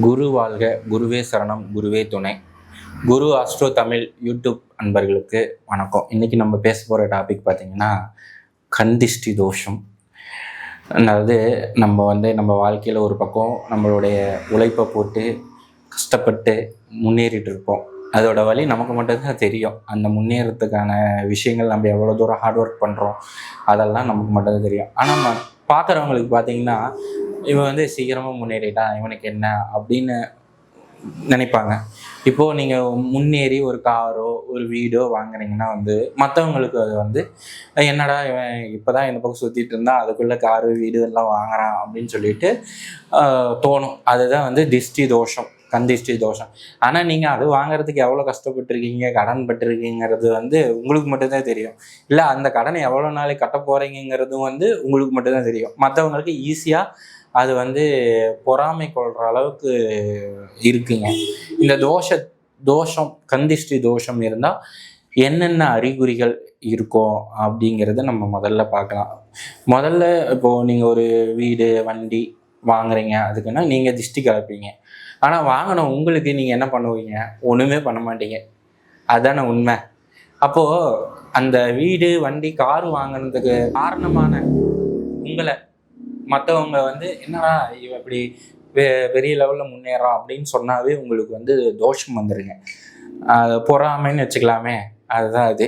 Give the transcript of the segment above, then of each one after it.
குரு வாழ்க, குருவே சரணம், குருவே துணை. குரு ஆஸ்ட்ரோ தமிழ் யூடியூப் அன்பர்களுக்கு வணக்கம். இன்னைக்கு நம்ம பேச போகிற டாபிக் பார்த்தீங்கன்னா கந்திஷ்டி தோஷம். அதாவது நம்ம வாழ்க்கையில் ஒரு பக்கம் நம்மளுடைய உழைப்பை போட்டு கஷ்டப்பட்டு முன்னேறிட்டு இருப்போம். அதோட வழி நமக்கு மட்டும்தான் தெரியும். அந்த முன்னேறத்துக்கான விஷயங்கள் நம்ம எவ்வளோ தூரம் ஹார்ட் ஒர்க் பண்ணுறோம் அதெல்லாம் நமக்கு மட்டும்தான் தெரியும். ஆனால் பார்க்குறவங்களுக்கு பார்த்தீங்கன்னா இவன் சீக்கிரமாக முன்னேறிட்டான், இவனுக்கு என்ன அப்படின்னு நினைப்பாங்க. இப்போது நீங்கள் முன்னேறி ஒரு காரோ ஒரு வீடோ வாங்குறீங்கன்னா மற்றவங்களுக்கு அது என்னடா இவன் இப்போ தான் இந்த பக்கம் சுற்றிட்டு இருந்தால் அதுக்குள்ளே காரு வீடு எல்லாம் வாங்குறான் அப்படின்னு சொல்லிட்டு தோணும். அதுதான் திஷ்டி தோஷம், கந்திஷ்டி தோஷம். ஆனால் நீங்கள் அது வாங்குறதுக்கு எவ்வளோ கஷ்டப்பட்டுருக்கீங்க, கடன் பட்டிருக்கீங்கிறது உங்களுக்கு மட்டும்தான் தெரியும். இல்லை அந்த கடனை எவ்வளோ நாளைக்கு கட்ட போகிறீங்கிறதும் உங்களுக்கு மட்டும்தான் தெரியும். மற்றவங்களுக்கு ஈஸியாக அது பொறாமை கொள்கிற அளவுக்கு இருக்குங்க. இந்த தோஷம் கந்திஷ்டி தோஷம் இருந்தால் என்னென்ன அறிகுறிகள் இருக்கும் அப்படிங்கிறத நம்ம முதல்ல பார்க்கலாம். முதல்ல இப்போது நீங்கள் ஒரு வீடு வண்டி வாங்குறீங்க, அதுக்குன்னா நீங்கள் திஷ்டி கலப்பீங்க. ஆனால் வாங்கின உங்களுக்கு நீங்கள் என்ன பண்ணுவீங்க? ஒன்றுமே பண்ண மாட்டீங்க. அதுதானே உண்மை. அப்போது அந்த வீடு வண்டி கார் வாங்கினதுக்கு காரணமான உங்களை மற்றவங்க என்னடா இவன் இப்படி பெரிய லெவலில் முன்னேறான் அப்படின்னு சொன்னாவே உங்களுக்கு தோஷம் வந்துடுங்க. பொறாமைன்னு வச்சுக்கலாமே, அதுதான் அது.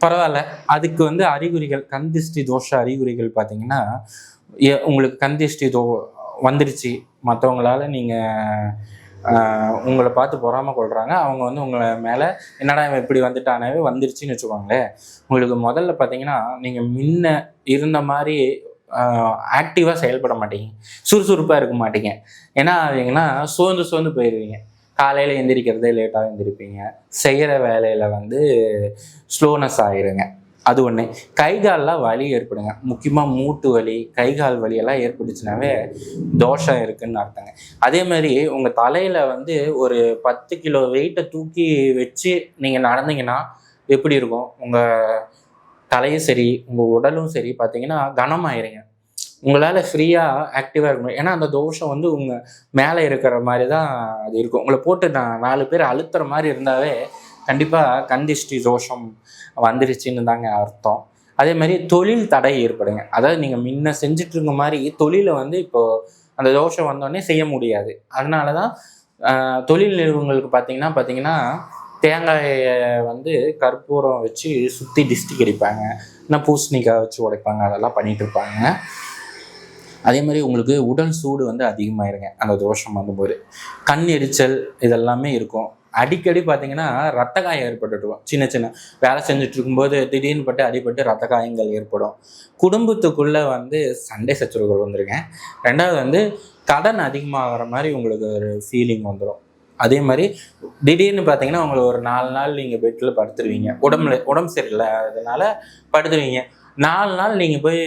பரவாயில்ல. அதுக்கு அறிகுறிகள், கந்திஷ்டி தோஷ அறிகுறிகள் பார்த்தீங்கன்னா, உங்களுக்கு கந்திஷ்டி வந்துடுச்சு, மற்றவங்களால நீங்கள் உங்களை பார்த்து பொறாமை கொள்கிறாங்க, அவங்க உங்களை மேலே என்னடா இவன் இப்படி வந்துட்டானவே வந்துடுச்சின்னு வச்சுக்கோங்களேன். உங்களுக்கு முதல்ல பார்த்தீங்கன்னா நீங்கள் முன்ன இருந்த மாதிரி ஆக்டிவாக செயல்பட மாட்டீங்க, சுறுசுறுப்பாக இருக்க மாட்டீங்க. ஏன்னா சோர்ந்து போயிடுவீங்க. காலையில் எந்திரிக்கிறதே லேட்டாக எந்திரிப்பீங்க. செய்கிற வேலையில் ஸ்லோனஸ் ஆகிருங்க. அது ஒன்று. கை கால்லாம் வலி ஏற்படுங்க. முக்கியமாக மூட்டு வலி, கை கால் வலியெல்லாம் ஏற்பட்டுச்சுனாவே தோஷம் இருக்குதுன்னு அர்த்தங்க. அதே மாதிரி உங்கள் தலையில் ஒரு 10 கிலோ வெயிட்டை தூக்கி வச்சு நீங்கள் நடந்தீங்கன்னா எப்படி இருக்கும்? உங்கள் தலையும் சரி உங்கள் உடலும் சரி பார்த்தீங்கன்னா கனமாயிருங்க. உங்களால் ஃப்ரீயாக ஆக்டிவாக இருக்க முடியும். ஏன்னா அந்த தோஷம் உங்கள் மேலே இருக்கிற மாதிரி தான் அது இருக்கும். உங்களை போட்டு நான் 4 பேர் அழுத்துற மாதிரி இருந்தாவே கண்டிப்பாக கந்திஷ்டி தோஷம் வந்துருச்சுன்னு தாங்க அர்த்தம். அதே மாதிரி தொழில் தடை ஏற்படுங்க. அதாவது நீங்கள் முன்ன செஞ்சுட்டு இருக்க மாதிரி தொழிலை இப்போது அந்த தோஷம் வந்தோடனே செய்ய முடியாது. அதனால தான் தொழில் நிறுவனங்களுக்கு பார்த்தீங்கன்னா தேங்காயை கற்பூரம் வச்சு சுற்றி டிஸ்டி அடிப்பாங்க, இல்லைனா பூசணிக்காய் வச்சு உடைப்பாங்க, அதெல்லாம் பண்ணிகிட்டு இருப்பாங்க. அதே மாதிரி உங்களுக்கு உடல் சூடு அதிகமாயிருங்க அந்த தோஷம் வரும்போது. கண் எரிச்சல் இதெல்லாமே இருக்கும். அடிக்கடி பார்த்தீங்கன்னா ரத்த காயம் ஏற்பட்டுருக்கும். சின்ன வேலை செஞ்சுட்டு இருக்கும்போது திடீர்னு பட்டு அடிபட்டு ரத்த காயங்கள் ஏற்படும். குடும்பத்துக்குள்ளே சண்டை சச்சரவுகள் வந்துருங்க. ரெண்டாவது கடன் அதிகமாகிற மாதிரி உங்களுக்கு ஒரு ஃபீலிங் வந்துடும். அதே மாதிரி திடீர்னு பார்த்தீங்கன்னா உங்களுக்கு ஒரு 4 நாள் நீங்கள் பெட்டில் படுத்துருவீங்க. உடம்பு சரியில்லை அதனால படுத்துருவீங்க. 4 நாள் நீங்கள் போய்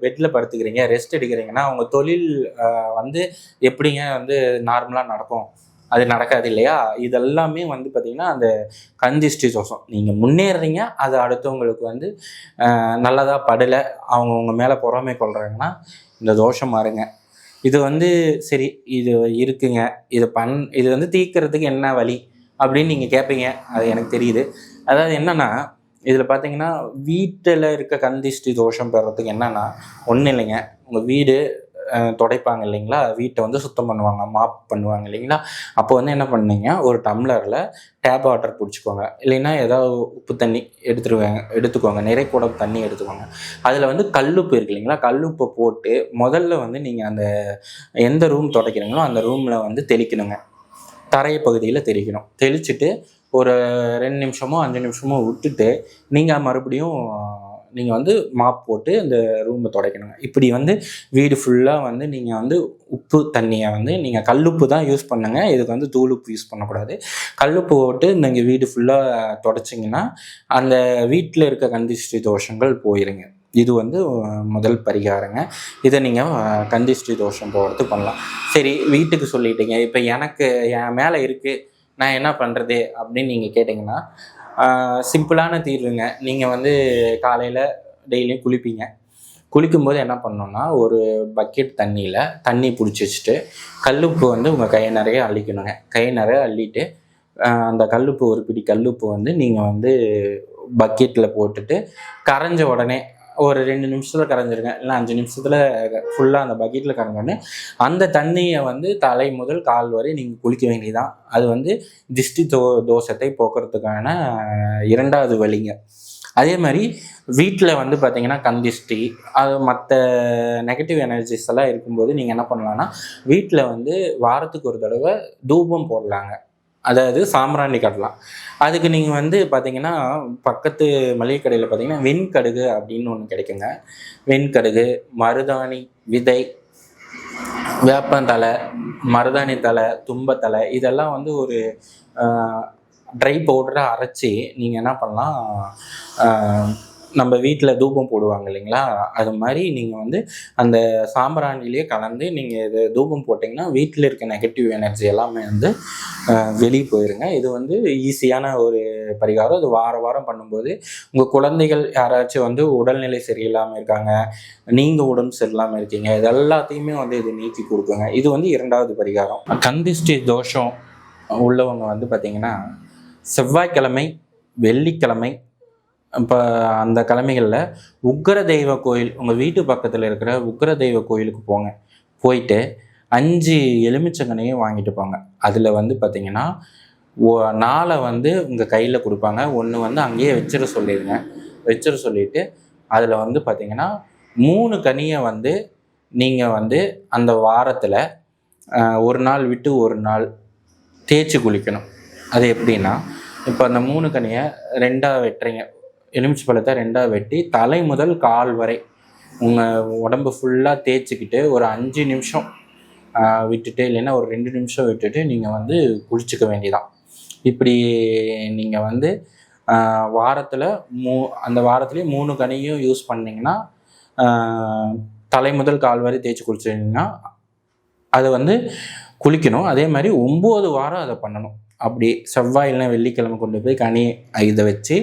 பெட்டில் படுத்துக்கிறீங்க, ரெஸ்ட் எடுக்கிறீங்கன்னா உங்கள் தொழில் எப்படிங்க நார்மலாக நடக்கும்? அது நடக்காது இல்லையா? இதெல்லாமே பார்த்தீங்கன்னா அந்த கந்திஷ்டி தோஷம். நீங்கள் முன்னேறுறீங்க, அது அடுத்தவங்களுக்கு நல்லதாக படலை, அவங்க உங்கள் மேலே பொறாமை கொள்கிறாங்கன்னா இந்த தோஷம் மாறுங்க. இது சரி இது இருக்குங்க, இது தீர்க்கறதுக்கு என்ன வழி அப்படின்னு நீங்கள் கேட்பீங்க. அது எனக்கு தெரியுது. அதாவது என்னன்னா, இதில் பார்த்தீங்கன்னா வீட்டில் இருக்க கந்திஷ்டி தோஷம் பெறத்துக்கு என்னன்னா ஒன்றும் இல்லைங்க. உங்கள் வீடு துடைப்பாங்க இல்லைங்களா, வீட்டை சுத்தம் பண்ணுவாங்க, மாப் பண்ணுவாங்க இல்லைங்களா. அப்போ என்ன பண்ணீங்க, ஒரு டம்ளரில் டேப் வாட்டர் பிடிச்சிக்கோங்க, இல்லைன்னா ஏதாவது உப்பு தண்ணி எடுத்துக்கோங்க, நிறை குடம் தண்ணி எடுத்துக்கோங்க. அதில் கல்லுப்பு இருக்கு இல்லைங்களா, கல்லுப்பை போட்டு முதல்ல நீங்கள் அந்த எந்த ரூம் துடைக்கிறீங்களோ அந்த ரூமில் தெளிக்கணுங்க. தரை பகுதியில் தெளிக்கணும். தெளிச்சுட்டு ஒரு 2 நிமிஷமோ 5 நிமிஷமோ விட்டுட்டு நீங்கள் மறுபடியும் நீங்கள் மாப் போட்டு இந்த ரூமை துடைக்கணுங்க. இப்படி வீடு ஃபுல்லாக நீங்கள் உப்பு தண்ணியை நீங்கள் கல்லுப்பு தான் யூஸ் பண்ணுங்க. இதுக்கு தூளுப்பு யூஸ் பண்ணக்கூடாது. கல்லுப்பு போட்டு நீங்கள் வீடு ஃபுல்லாக துடைச்சிங்கன்னா அந்த வீட்டில் இருக்க கந்திஷ்டி தோஷங்கள் போயிருங்க. இது முதல் பரிகாரங்க. இதை நீங்கள் கந்திஷ்டி தோஷம் போகிறதுக்கு பண்ணலாம். சரி, வீட்டுக்கு சொல்லிட்டீங்க, இப்போ எனக்கு என் மேலே இருக்குது, நான் என்ன பண்ணுறது அப்படின்னு நீங்கள் கேட்டிங்கன்னா சிம்பிளான தீர்வுங்க. நீங்கள் காலையில் டெய்லியும் குளிப்பீங்க. குளிக்கும்போது என்ன பண்ணணும்னா, ஒரு பக்கெட் தண்ணியில் தண்ணி பிடிச்சி வச்சுட்டு கல்லுப்பு வந்து உங்கள் கை நிறைய அள்ளிக்கணுங்க. கை நிறைய அள்ளிட்டு அந்த கல்லுப்பு, ஒரு பிடி கல்லுப்பு வந்து நீங்கள் வந்து பக்கெட்டில் போட்டுட்டு கரைஞ்ச உடனே ஒரு 2 நிமிஷத்தில் கரைஞ்சிருங்க, இல்லை 5 நிமிஷத்தில் ஃபுல்லாக அந்த பக்கெட்டில் கரைஞ்சோடனே அந்த தண்ணியை வந்து தலை முதல் கால் வரை நீங்கள் குளிக்க வேண்டியதான். அது வந்து திஷ்டி தோஷத்தை போக்குறதுக்கான 2வது வழிங்க. அதே மாதிரி வீட்டில் வந்து பார்த்தீங்கன்னா கந்திஷ்டி, அது மற்ற நெகட்டிவ் எனர்ஜிஸ் எல்லாம் இருக்கும்போது நீங்கள் என்ன பண்ணலான்னா, வீட்டில் வந்து வாரத்துக்கு ஒரு தடவை தூபம் போடலாங்க. அதாவது சாம்பிராணி காட்டலாம். அதுக்கு நீங்கள் வந்து பார்த்தீங்கன்னா, பக்கத்து மளிகை கடையில் பார்த்தீங்கன்னா வெண்கடுகு அப்படின்னு ஒன்று கிடைக்குங்க. வெண்கடுகு, மருதாணி விதை, வேப்பந்தலை, மருதாணி தலை, தும்பத்தலை, இதெல்லாம் வந்து ஒரு ட்ரை பவுடராக அரைச்சி நீங்கள் என்ன பண்ணலாம், நம்ம வீட்டில் தூபம் போடுவாங்க இல்லைங்களா, அது மாதிரி நீங்கள் வந்து அந்த சாம்பிராணிலேயே கலந்து நீங்கள் இது தூபம் போட்டிங்கன்னா வீட்டில் இருக்க நெகட்டிவ் எனர்ஜி எல்லாமே வந்து வெளியே போயிருங்க. இது வந்து ஈஸியான ஒரு பரிகாரம். இது வாரம் பண்ணும்போது உங்கள் குழந்தைகள் யாராச்சும் வந்து உடல்நிலை சரியில்லாமல் இருக்காங்க, நீங்கள் உடம்பு சரியில்லாமல் இருக்கீங்க, இது எல்லாத்தையுமே வந்து இது நீக்கி கொடுக்குங்க. இது வந்து 2வது பரிகாரம். கந்திஷ்டி தோஷம் உள்ளவங்க வந்து பார்த்திங்கன்னா செவ்வாய்க்கிழமை, வெள்ளிக்கிழமை, இப்போ அந்த கிழமைகளில் உக்கிர தெய்வ கோயில், உங்கள் வீட்டு பக்கத்தில் இருக்கிற உக்கிர தெய்வ கோயிலுக்கு போங்க. போயிட்டு 5 எலுமிச்சங்கனையும் வாங்கிட்டு போங்க. அதில் வந்து பார்த்திங்கன்னா 4 வந்து உங்கள் கையில் கொடுப்பாங்க. 1 வந்து அங்கேயே வச்சிட சொல்லிடுங்க. வச்சிட சொல்லிவிட்டு அதில் வந்து பார்த்திங்கன்னா 3 கனியை வந்து நீங்கள் வந்து அந்த வாரத்தில் ஒரு நாள் விட்டு ஒரு நாள் தேய்ச்சி குளிக்கணும். அது எப்படின்னா, இப்போ அந்த 3 கனியை 2ஆக வெட்டுறீங்க. எலுமிச்சை பழத்தை 2ஆக வெட்டி தலை முதல் கால் வரை உங்கள் உடம்பு ஃபுல்லாக தேய்ச்சிக்கிட்டு ஒரு 5 நிமிஷம் விட்டுட்டு, இல்லைன்னா ஒரு 2 நிமிஷம் விட்டுட்டு நீங்கள் வந்து குளிச்சுக்க வேண்டியதான். இப்படி நீங்கள் வந்து வாரத்தில் அந்த வாரத்துலேயே 3 கனியும் யூஸ் பண்ணிங்கன்னா, தலை முதல் கால் வரை தேய்ச்சி குளிச்சிங்கன்னா அதை வந்து குளிக்கணும். அதே மாதிரி 9 வாரம் அதை பண்ணணும். அப்படி செவ்வாய் இல்லைனா வெள்ளிக்கிழமை கொண்டு போய் கனி இதை வச்சு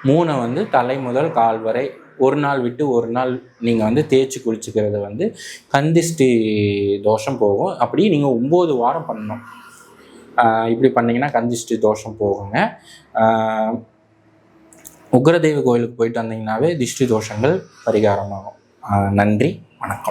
3 வந்து தலை முதல் கால் வரை ஒரு நாள் விட்டு ஒரு நாள் நீங்கள் வந்து தேய்ச்சி குளிச்சுக்கிறது வந்து கந்திஷ்டி தோஷம் போகும். அப்படி நீங்கள் 9 வாரம் பண்ணணும். இப்படி பண்ணிங்கன்னா கந்திஷ்டி தோஷம் போகுங்க. உக்கிரதெய்வ கோயிலுக்கு போயிட்டு வந்தீங்கன்னாவே திஷ்டி தோஷங்கள் பரிகாரமாகும். நன்றி, வணக்கம்.